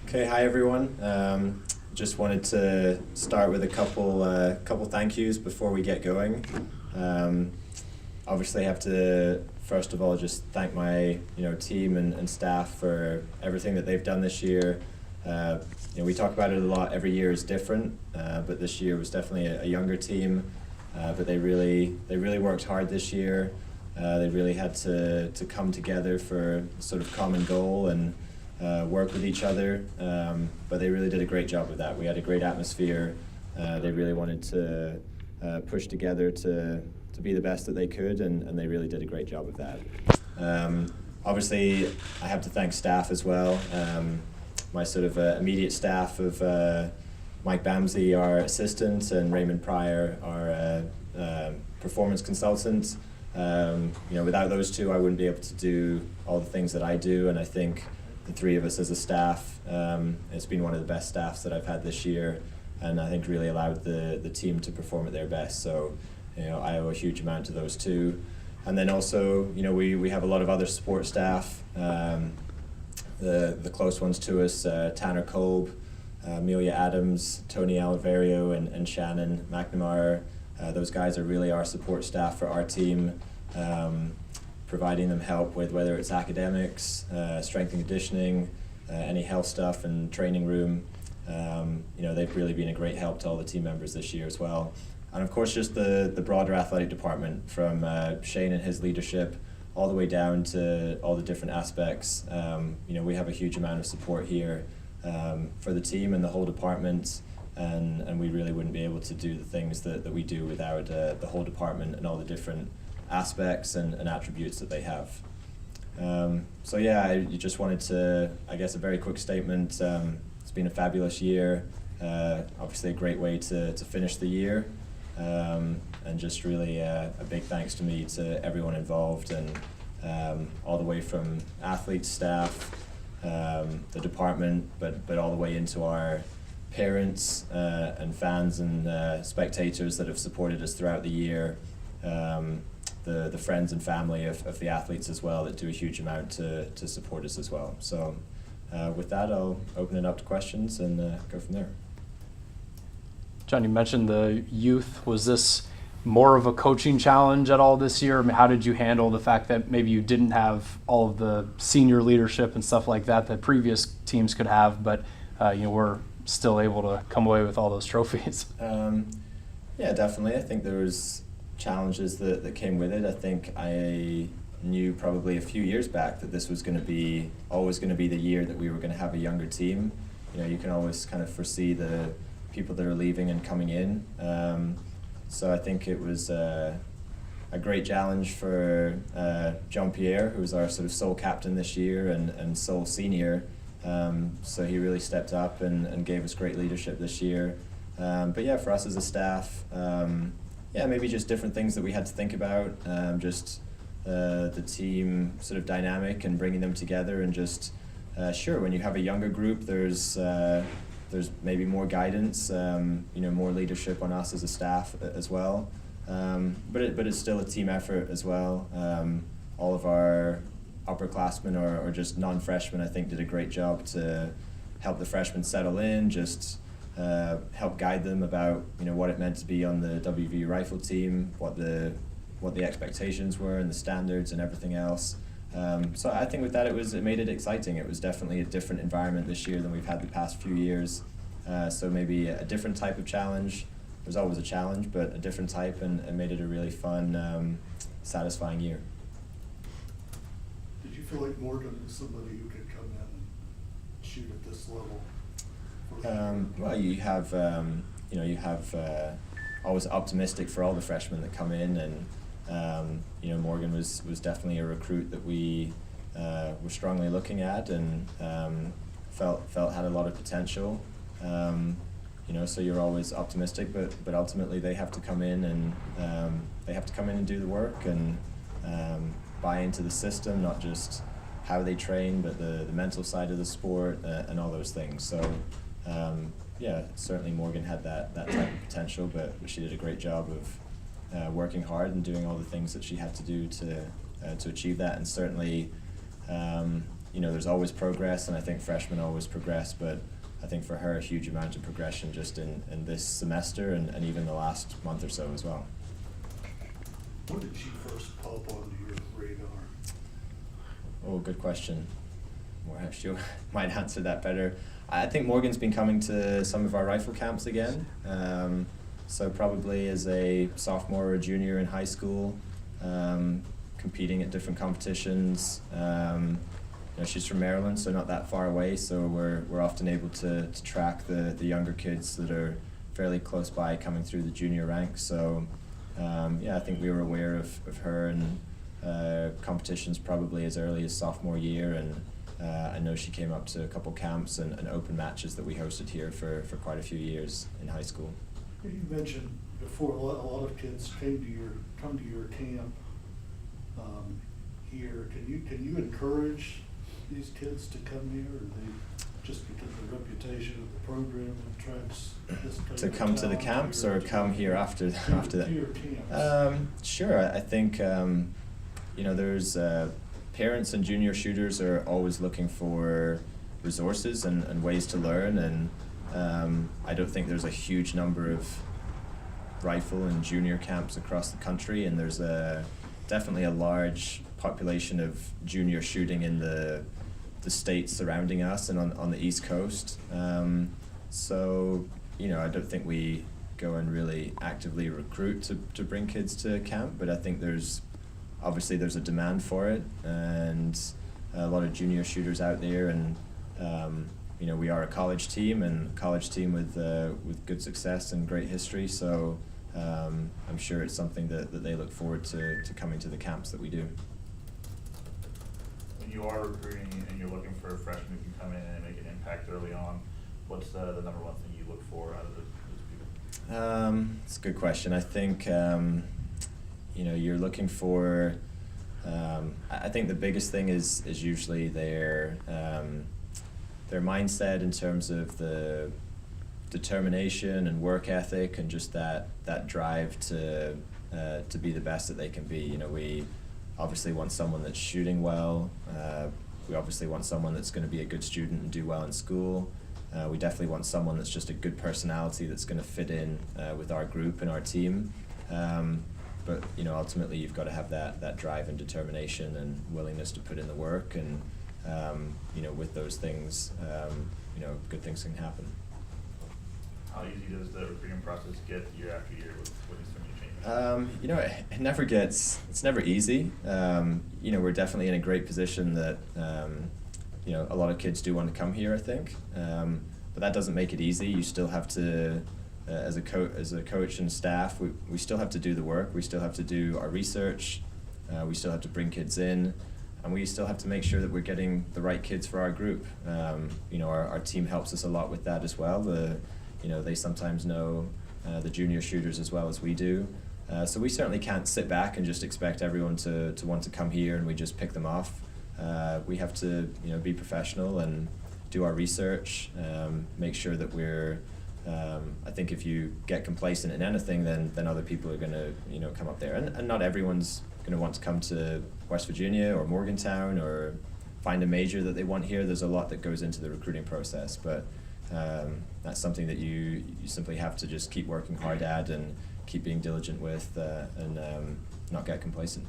Okay, hi everyone. Just wanted to start with a couple thank yous before we get going. Obviously, I have to first of all just thank my team and staff for everything that they've done this year. We talk about it a lot. Every year is different, but this year was definitely a younger team. But they really worked hard this year. They really had to come together for a sort of common goal and work with each other, but they really did a great job with that. We had a great atmosphere. They really wanted to push together to be the best that they could, and they really did a great job of that. Obviously, I have to thank staff as well. My sort of immediate staff of Mike Bamsey, our assistant, and Raymond Pryor, our performance consultant. Without those two, I wouldn't be able to do all the things that I do, and I think the three of us as a staff, it's been one of the best staffs that I've had this year, and I think really allowed the team to perform at their best. So, I owe a huge amount to those two. And then also, we have a lot of other support staff. The close ones to us, Tanner Kolb, Amelia Adams, Tony Oliverio, and Shannon McNamara. Those guys are really our support staff for our team, providing them help with whether it's academics, strength and conditioning, any health stuff and training room. They've really been a great help to all the team members this year as well. And of course, just the broader athletic department, from Shane and his leadership all the way down to all the different aspects. We have a huge amount of support here for the team and the whole department, and we really wouldn't be able to do the things that we do without the whole department and all the different aspects and attributes that they have. I just wanted to, I guess, a very quick statement. It's been a fabulous year, obviously a great way to finish the year, and just really a big thanks to me to everyone involved, and all the way from athletes, staff, the department, but all the way into our parents and fans and spectators that have supported us throughout the year. The friends and family of the athletes as well that do a huge amount to support us as well. So with that, I'll open it up to questions and go from there. Jon, you mentioned the youth. Was this more of a coaching challenge at all this year? I mean, how did you handle the fact that maybe you didn't have all of the senior leadership and stuff like that previous teams could have, but we're still able to come away with all those trophies? Yeah, definitely. I think there was challenges that came with it. I think I knew probably a few years back that this was always going to be the year that we were going to have a younger team. You can always kind of foresee the people that are leaving and coming in. So I think it was a great challenge for Jean Pierre, who was our sort of sole captain this year and sole senior. So he really stepped up and gave us great leadership this year. But yeah, for us as a staff, maybe just different things that we had to think about, just the team sort of dynamic and bringing them together, and just sure, when you have a younger group, there's maybe more guidance, more leadership on us as a staff as well, but it's still a team effort as well. All of our upperclassmen or just non-freshmen, I think, did a great job to help the freshmen settle in, just help guide them about what it meant to be on the WVU rifle team, what the expectations were and the standards and everything else. So I think with that it made it exciting. It was definitely a different environment this year than we've had the past few years. So maybe a different type of challenge. There's always a challenge, but a different type, and made it a really fun, satisfying year. Did you feel like Morgan was somebody who could come in and shoot at this level? Well, you have always optimistic for all the freshmen that come in, and Morgan was definitely a recruit that we were strongly looking at, and felt had a lot of potential. So you're always optimistic, but ultimately they have to come in and do the work and buy into the system, not just how they train, but the mental side of the sport and all those things. So certainly Morgan had that type of potential, but she did a great job of working hard and doing all the things that she had to do to achieve that. And certainly there's always progress, and I think freshmen always progress, but I think for her a huge amount of progression just in this semester and even the last month or so as well. When did she first pop onto your radar? Oh, good question. Well, she might answer that better. I think Morgan's been coming to some of our rifle camps again. So probably as a sophomore or junior in high school, competing at different competitions. She's from Maryland, so not that far away. So we're often able to track the younger kids that are fairly close by coming through the junior ranks. So I think we were aware of her and competitions probably as early as sophomore year, and I know she came up to a couple camps and open matches that we hosted here for quite a few years in high school. You mentioned before a lot of kids come to your camp here. Can you encourage these kids to come here, or they just because of the reputation of the program attracts this type To of come to the talent camps here? or come here after To that? your camps. Sure. I think there's parents and junior shooters are always looking for resources and ways to learn, and I don't think there's a huge number of rifle and junior camps across the country, and there's definitely a large population of junior shooting in the states surrounding us and on the East Coast. So I don't think we go and really actively recruit to bring kids to camp, but I think there's a demand for it, and a lot of junior shooters out there, and we are a college team with good success and great history, so I'm sure it's something that they look forward to coming to the camps that we do. When you are recruiting and you're looking for a freshman who can come in and make an impact early on, what's the number one thing you look for out of those people? It's a good question. I think you're looking for. I think the biggest thing is usually their mindset in terms of the determination and work ethic, and just that drive to be the best that they can be. We obviously want someone that's shooting well. We obviously want someone that's going to be a good student and do well in school. We definitely want someone that's just a good personality that's going to fit in with our group and our team. But ultimately you've got to have that drive and determination and willingness to put in the work, and with those things, good things can happen. How easy does the recruiting process get year after year with so many changes? It's never easy. We're definitely in a great position that a lot of kids do want to come here, I think, but that doesn't make it easy. You still have to, as a coach and staff, we still have to do the work. We still have to do our research. We still have to bring kids in, and we still have to make sure that we're getting the right kids for our group. Our team helps us a lot with that as well. They sometimes know the junior shooters as well as we do. So we certainly can't sit back and just expect everyone to want to come here and we just pick them off. We have to be professional and do our research, make sure that we're I think if you get complacent in anything, then other people are going to come up there, and not everyone's going to want to come to West Virginia or Morgantown or find a major that they want here. There's a lot that goes into the recruiting process, but that's something that you simply have to just keep working hard at and keep being diligent with, and not get complacent.